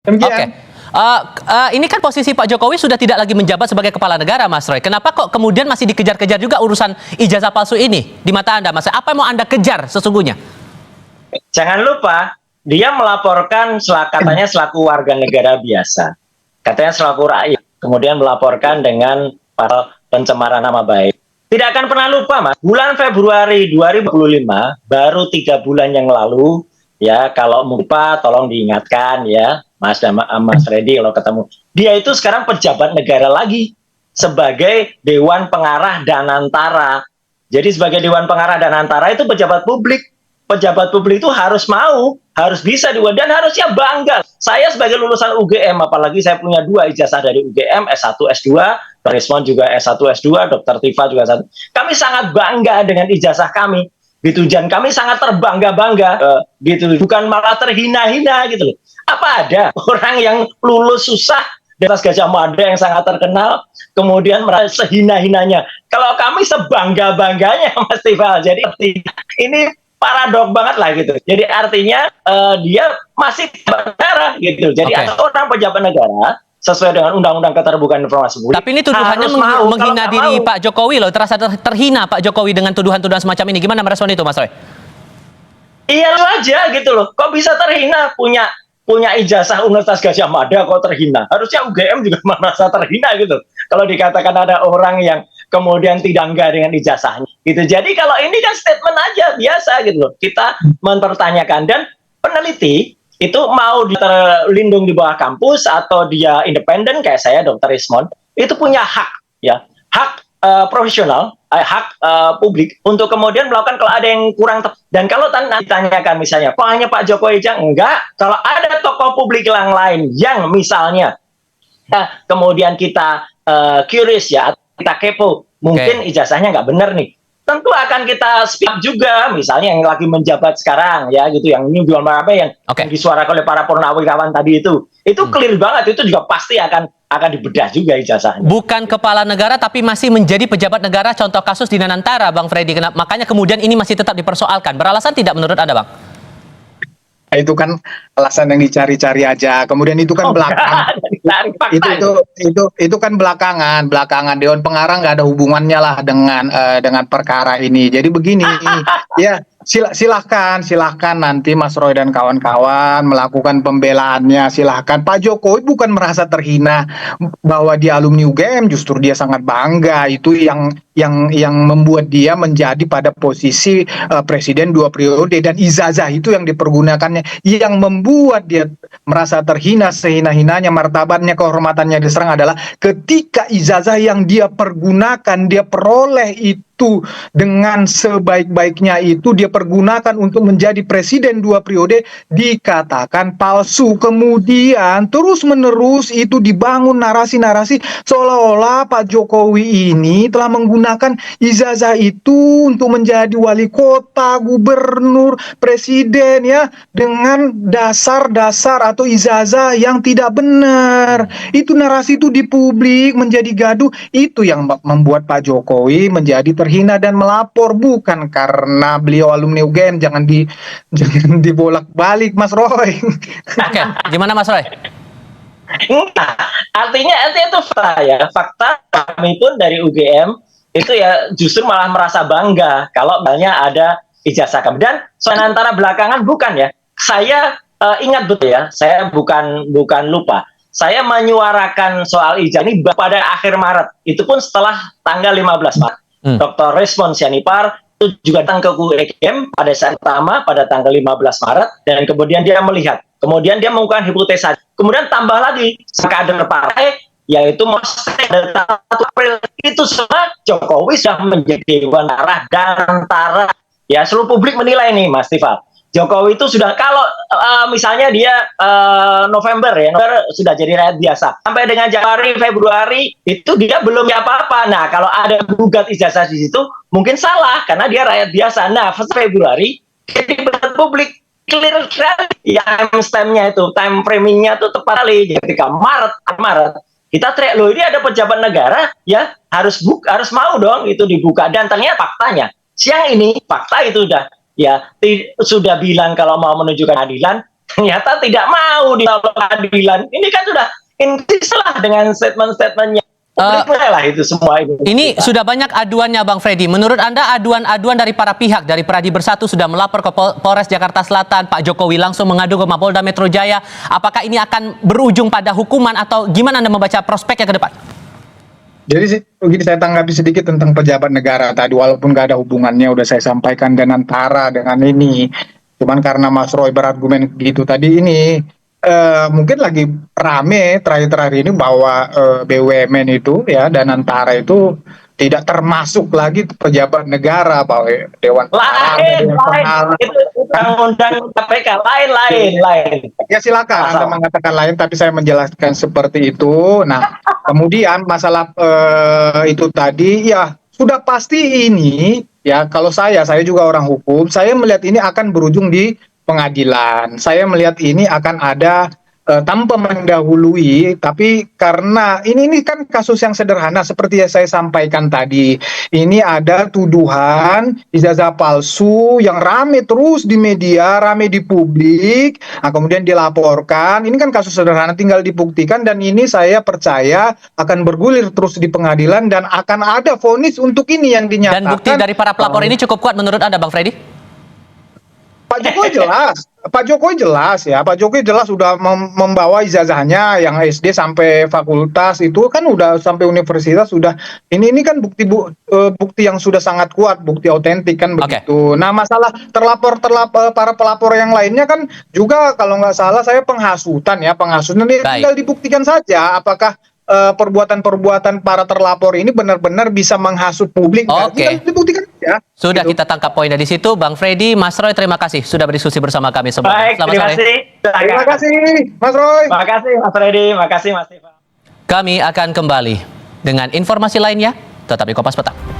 Oke. Demikian. Ini kan posisi Pak Jokowi sudah tidak lagi menjabat sebagai kepala negara, Mas Roy. Kenapa kok kemudian masih dikejar-kejar juga urusan ijazah palsu ini di mata Anda, Mas? Apa yang mau Anda kejar sesungguhnya? Jangan lupa, dia melaporkan katanya selaku warga negara biasa. Katanya selaku rakyat. Kemudian melaporkan dengan pencemaran nama baik. Tidak akan pernah lupa, Mas. Bulan Februari 2025, baru 3 bulan yang lalu, ya, kalau lupa tolong diingatkan ya, Mas Reddy kalau ketemu. Dia itu sekarang pejabat negara lagi sebagai Dewan Pengarah Danantara. Jadi sebagai Dewan Pengarah Danantara itu pejabat publik. Pejabat publik itu harus bisa dan harusnya bangga. Saya sebagai lulusan UGM, apalagi saya punya 2 ijazah dari UGM, S1, S2, Rismon juga S1, S2, Dr. Tifa juga S1. Kami sangat bangga dengan ijazah kami. Gitu, dan kami sangat terbangga-bangga gitu, bukan malah terhina-hina gitu loh. Apa ada orang yang lulus susah di atas Gajah Mada yang sangat terkenal kemudian merasa sehina-hinanya? Kalau kami sebangga-bangganya, Mas Tifa. Jadi ini paradok banget lah gitu. Jadi artinya dia masih negara gitu. Jadi orang pejabat negara sesuai dengan Undang-Undang Keterbukaan Informasi Publik. Tapi ini tuduhannya menghina diri Pak Jokowi loh. Terasa terhina Pak Jokowi dengan tuduhan-tuduhan semacam ini. Gimana merespon itu, Mas Roy? Iya, lu aja gitu loh. Kok bisa terhina? Punya ijazah Universitas Gajah Mada kok terhina? Harusnya UGM juga merasa terhina gitu. Kalau dikatakan ada orang yang kemudian tidak enggak dengan ijazahnya gitu. Jadi kalau ini kan statement aja biasa gitu loh. Kita mempertanyakan, dan peneliti itu mau terlindung di bawah kampus atau dia independen kayak saya Dr. Rismon, itu punya hak ya, hak profesional, hak publik untuk kemudian melakukan kalau ada yang kurang dan kalau ditanyakan misalnya kok hanya Pak Jokowi aja, enggak, kalau ada tokoh publik yang lain yang misalnya kemudian kita curious ya, kita kepo, mungkin ijazahnya nggak benar nih, tentu akan kita speak up juga, misalnya yang lagi menjabat sekarang ya gitu, yang ini jual apa yang disuarakan oleh para purnawirawan tadi itu clear banget, itu juga pasti akan dibedah juga ijazahnya. Bukan kepala negara tapi masih menjadi pejabat negara, contoh kasus di Danantara, Bang Freddy. Makanya kemudian ini masih tetap dipersoalkan. Beralasan tidak menurut Anda, Bang? Itu kan alasan yang dicari-cari aja. Kemudian itu kan belakangan. Itu kan belakangan Dewan Pengarah nggak ada hubungannya lah dengan perkara ini. Jadi begini, ya silahkan nanti Mas Roy dan kawan-kawan melakukan pembelaannya, silahkan. Pak Jokowi bukan merasa terhina bahwa dia alumni UGM, justru dia sangat bangga. Itu yang membuat dia menjadi pada posisi presiden 2 periode, dan ijazah itu yang dipergunakannya yang membuat dia merasa terhina, sehina-hinanya, martabatnya, kehormatannya diserang adalah ketika ijazah yang dia pergunakan, dia peroleh itu dengan sebaik-baiknya itu dia pergunakan untuk menjadi presiden 2 periode dikatakan palsu. Kemudian terus-menerus itu dibangun narasi-narasi seolah-olah Pak Jokowi ini telah menggunakan ijazah itu untuk menjadi wali kota, gubernur, presiden ya, dengan dasar-dasar atau ijazah yang tidak benar. Itu narasi itu di publik menjadi gaduh, itu yang membuat Pak Jokowi menjadi terhina dan melapor, bukan karena beliau alumni UGM. Jangan dibolak-balik, Mas Roy. Oke, gimana Mas Roy? Artinya itu fakta kami pun dari UGM itu ya justru malah merasa bangga kalau misalnya ada ijazah kami. Dan soal antara belakangan bukan ya, saya ingat betul ya, saya bukan lupa, saya menyuarakan soal ijazah ini pada akhir Maret, itu pun setelah tanggal 15 Maret. Dr. Rismon Sianipar itu juga datang ke UGM pada saat pertama pada tanggal 15 Maret, dan kemudian dia melihat, kemudian dia mengungkapkan hipotesa, kemudian tambah lagi kader partai, yaitu pada 1 April itu semua Jokowi sudah menjadi Dewan Pengarah Danantara. Ya, seluruh publik menilai nih, Mas Tifa. Jokowi itu sudah, kalau misalnya dia November sudah jadi rakyat biasa, sampai dengan Januari, Februari itu dia belum apa-apa. Nah, kalau ada gugat ijazah di situ mungkin salah karena dia rakyat biasa. Nah, Februari jadi publik clear sekali ya, time-nya itu, time framing-nya itu tepat sekali. Jadi ketika Maret kita teriak, loh ini ada pejabat negara ya, harus mau dong itu dibuka. Dan ternyata faktanya siang ini fakta itu sudah bilang kalau mau menunjukkan keadilan, ternyata tidak mau di pengadilan. Ini kan sudah intisalah dengan statement-statementnya. Publik lah itu semua itu. Ini sudah banyak aduannya Bang Freddy. Menurut Anda aduan-aduan dari para pihak, dari Pradi Bersatu sudah melapor ke Polres Jakarta Selatan, Pak Jokowi langsung mengadu ke Mapolda Metro Jaya. Apakah ini akan berujung pada hukuman atau gimana Anda membaca prospeknya ke depan? Jadi begini, saya tanggapi sedikit tentang pejabat negara tadi, walaupun nggak ada hubungannya, udah saya sampaikan dan antara dengan ini. Cuman karena Mas Roy berargumen gitu tadi ini, mungkin lagi rame terakhir-terakhir ini bahwa BUMN itu ya dan antara itu tidak termasuk lagi pejabat negara, bahwa Dewan Pengawas, itu undang-undang KPK lain. Ya silakan Anda mengatakan lain, tapi saya menjelaskan seperti itu. Nah, kemudian masalah itu tadi ya sudah pasti ini ya, kalau saya juga orang hukum, saya melihat ini akan berujung di pengadilan. Saya melihat ini akan ada tanpa mendahului, tapi karena ini kan kasus yang sederhana seperti yang saya sampaikan tadi. Ini ada tuduhan ijazah palsu yang rame terus di media, rame di publik, nah, kemudian dilaporkan. Ini kan kasus sederhana, tinggal dibuktikan, dan ini saya percaya akan bergulir terus di pengadilan dan akan ada vonis untuk ini yang dinyatakan. Dan bukti dari para pelapor ini cukup kuat menurut Anda Bang Freddy? Pak Jokowi jelas ya. Pak Jokowi jelas sudah membawa ijazahnya yang SD sampai fakultas, itu kan udah sampai universitas sudah. Ini kan bukti yang sudah sangat kuat, bukti otentik kan begitu. Nah, masalah para pelapor yang lainnya kan juga kalau nggak salah saya penghasutan ini tinggal dibuktikan saja apakah perbuatan-perbuatan para terlapor ini benar-benar bisa menghasut publik. Tinggal dibuktikan ya. Sudah kita tangkap poinnya di situ. Bang Freddy, Mas Roy, terima kasih sudah berdiskusi bersama kami semua. Baik, Selamat sore. Terima kasih Mas Roy. Terima kasih Mas Freddy, terima kasih Mas Tifa. Kami akan kembali dengan informasi lainnya. Tetap di Kompas Petang.